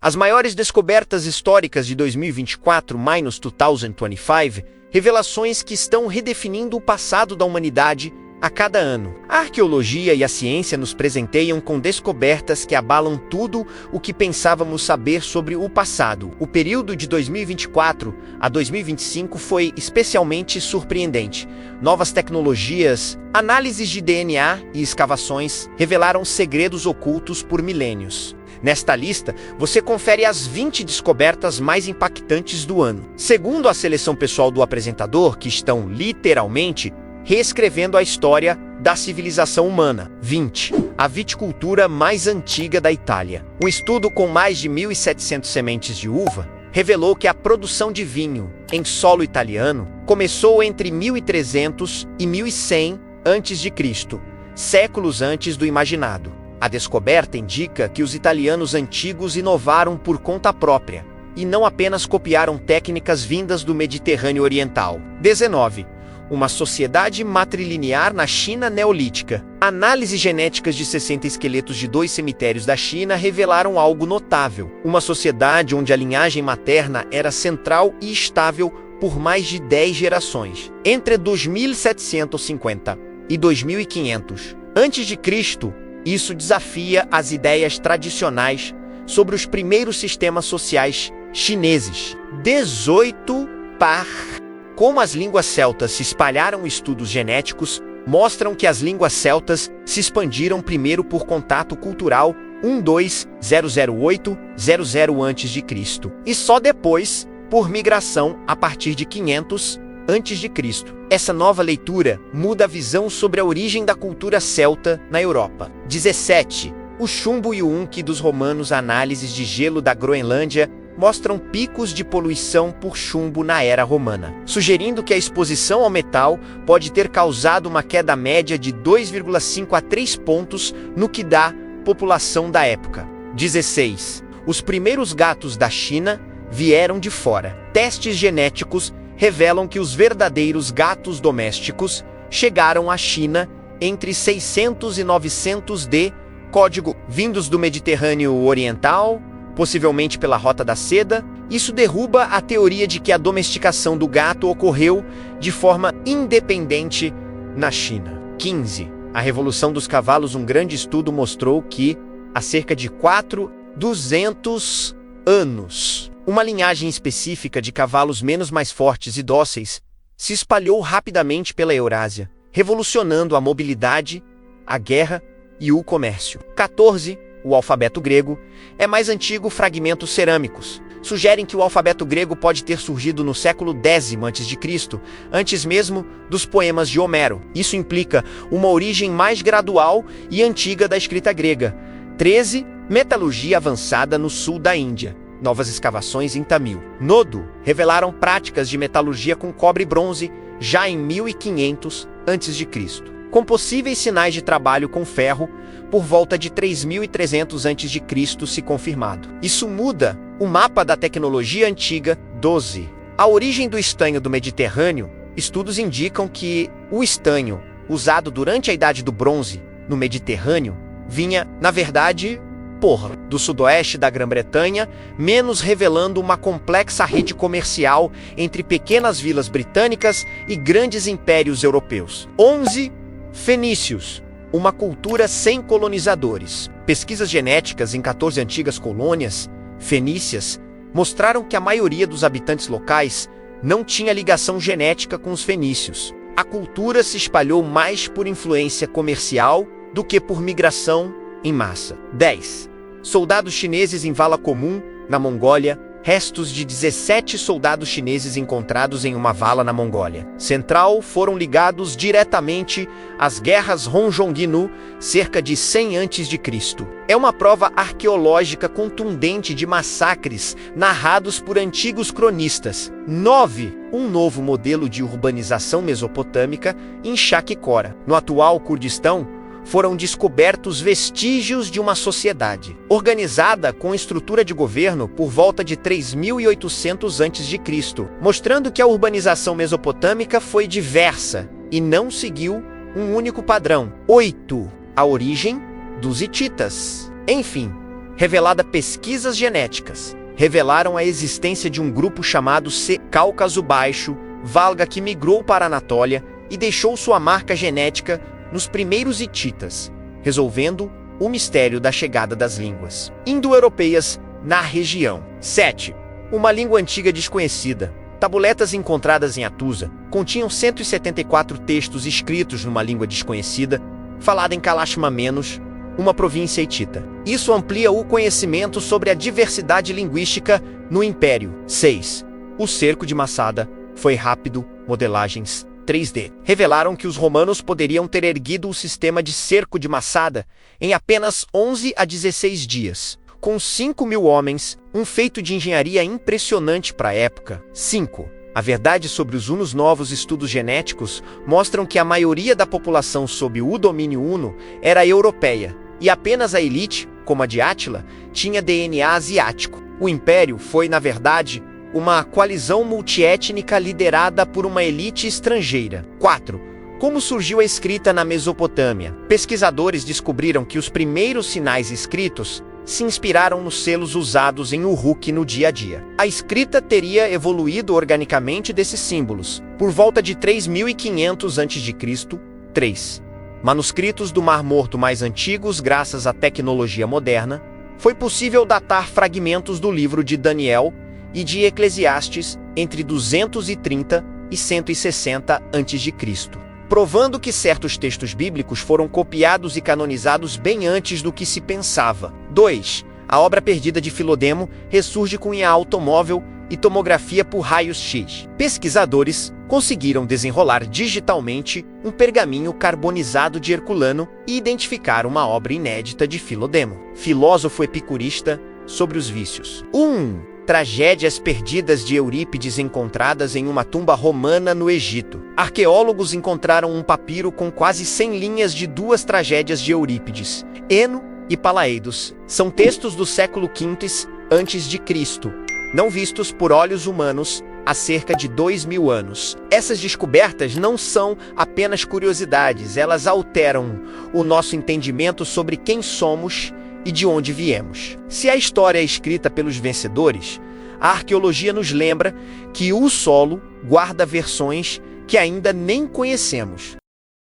As maiores descobertas históricas de 2024-2025, revelações que estão redefinindo o passado da humanidade a cada ano. A arqueologia e a ciência nos presenteiam com descobertas que abalam tudo o que pensávamos saber sobre o passado. O período de 2024 a 2025 foi especialmente surpreendente. Novas tecnologias, análises de DNA e escavações revelaram segredos ocultos por milênios. Nesta lista, você confere as 20 descobertas mais impactantes do ano. Segundo a seleção pessoal do apresentador, que estão literalmente reescrevendo a história da civilização humana. 20. A viticultura mais antiga da Itália. Um estudo com mais de 1.700 sementes de uva revelou que a produção de vinho em solo italiano começou entre 1300 e 1100 a.C., séculos antes do imaginado. A descoberta indica que os italianos antigos inovaram por conta própria e não apenas copiaram técnicas vindas do Mediterrâneo Oriental. 19. Uma sociedade matrilinear na China neolítica. Análises genéticas de 60 esqueletos de 2 cemitérios da China revelaram algo notável. Uma sociedade onde a linhagem materna era central e estável por mais de 10 gerações. Entre 2750 e 2500 a.C., isso desafia as ideias tradicionais sobre os primeiros sistemas sociais chineses. 18. Como as línguas celtas se espalharam. Estudos genéticos mostram que as línguas celtas se expandiram primeiro por contato cultural 1200800 a.C. e só depois por migração a partir de 500 a.C. Essa nova leitura muda a visão sobre a origem da cultura celta na Europa. 17. O chumbo e o unque dos romanos. Análises de gelo da Groenlândia mostram picos de poluição por chumbo na era romana, sugerindo que a exposição ao metal pode ter causado uma queda média de 2,5 a 3 pontos no que dá população da época. 16. Os primeiros gatos da China vieram de fora. Testes genéticos revelam que os verdadeiros gatos domésticos chegaram à China entre 600 e 900 d. Código vindos do Mediterrâneo Oriental, possivelmente pela Rota da Seda. Isso derruba a teoria de que a domesticação do gato ocorreu de forma independente na China. 15. A Revolução dos Cavalos. Um grande estudo mostrou que, há cerca de 200 anos, uma linhagem específica de cavalos mais fortes e dóceis se espalhou rapidamente pela Eurásia, revolucionando a mobilidade, a guerra e o comércio. 14. O alfabeto grego é mais antigo. Fragmentos cerâmicos sugerem que o alfabeto grego pode ter surgido no século X a.C., antes mesmo dos poemas de Homero. Isso implica uma origem mais gradual e antiga da escrita grega. 13. Metalurgia avançada no sul da Índia. Novas escavações em Tamil Nodo revelaram práticas de metalurgia com cobre e bronze já em 1500 a.C., com possíveis sinais de trabalho com ferro por volta de 3300 a.C. se confirmado. Isso muda o mapa da tecnologia antiga. 12. A origem do estanho do Mediterrâneo. Estudos indicam que o estanho usado durante a Idade do Bronze no Mediterrâneo vinha, na verdade, do sudoeste da Grã-Bretanha, menos revelando uma complexa rede comercial entre pequenas vilas britânicas e grandes impérios europeus. 11. Fenícios, uma cultura sem colonizadores. Pesquisas genéticas em 14 antigas colônias fenícias mostraram que a maioria dos habitantes locais não tinha ligação genética com os fenícios. A cultura se espalhou mais por influência comercial do que por migração em massa. 10. Soldados chineses em vala comum, na Mongólia. Restos de 17 soldados chineses encontrados em uma vala na Mongólia Central foram ligados diretamente às guerras Ronjongnu, cerca de 100 a.C. É uma prova arqueológica contundente de massacres narrados por antigos cronistas. 9. Um novo modelo de urbanização mesopotâmica em Shakikora, no atual Kurdistão. Foram descobertos vestígios de uma sociedade organizada com estrutura de governo por volta de 3800 a.C., mostrando que a urbanização mesopotâmica foi diversa e não seguiu um único padrão. 8. A origem dos hititas. Enfim, revelada pesquisas genéticas, revelaram a existência de um grupo chamado C. Cáucaso Baixo, Valga, que migrou para a Anatólia e deixou sua marca genética nos primeiros hititas, resolvendo o mistério da chegada das línguas indo-europeias na região. 7. Uma língua antiga desconhecida. Tabuletas encontradas em Atusa continham 174 textos escritos numa língua desconhecida, falada em Kalashma-Menos, uma província hitita. Isso amplia o conhecimento sobre a diversidade linguística no Império. 6. O cerco de Massada foi rápido. Modelagens 3D revelaram que os romanos poderiam ter erguido o sistema de cerco de Massada em apenas 11 a 16 dias, com 5.000 homens, um feito de engenharia impressionante para a época. 5. A verdade sobre os hunos. Novos estudos genéticos mostram que a maioria da população sob o domínio huno era europeia, e apenas a elite, como a de Átila, tinha DNA asiático. O império foi, na verdade, uma coalizão multiétnica liderada por uma elite estrangeira. 4. Como surgiu a escrita na Mesopotâmia? Pesquisadores descobriram que os primeiros sinais escritos se inspiraram nos selos usados em Uruk no dia a dia. A escrita teria evoluído organicamente desses símbolos por volta de 3.500 a.C. 3. Manuscritos do Mar Morto mais antigos. Graças à tecnologia moderna, foi possível datar fragmentos do livro de Daniel e de Eclesiastes entre 230 e 160 a.C., provando que certos textos bíblicos foram copiados e canonizados bem antes do que se pensava. 2. A obra perdida de Filodemo ressurge com IA automóvel e tomografia por raios-x. Pesquisadores conseguiram desenrolar digitalmente um pergaminho carbonizado de Herculano e identificar uma obra inédita de Filodemo, filósofo epicurista, sobre os vícios. 1. Tragédias perdidas de Eurípides encontradas em uma tumba romana no Egito. Arqueólogos encontraram um papiro com quase 100 linhas de 2 tragédias de Eurípides, Eno e Palaeidos. São textos do século V a.C., não vistos por olhos humanos há cerca de 2.000 anos. Essas descobertas não são apenas curiosidades, elas alteram o nosso entendimento sobre quem somos e de onde viemos. Se a história é escrita pelos vencedores, a arqueologia nos lembra que o solo guarda versões que ainda nem conhecemos.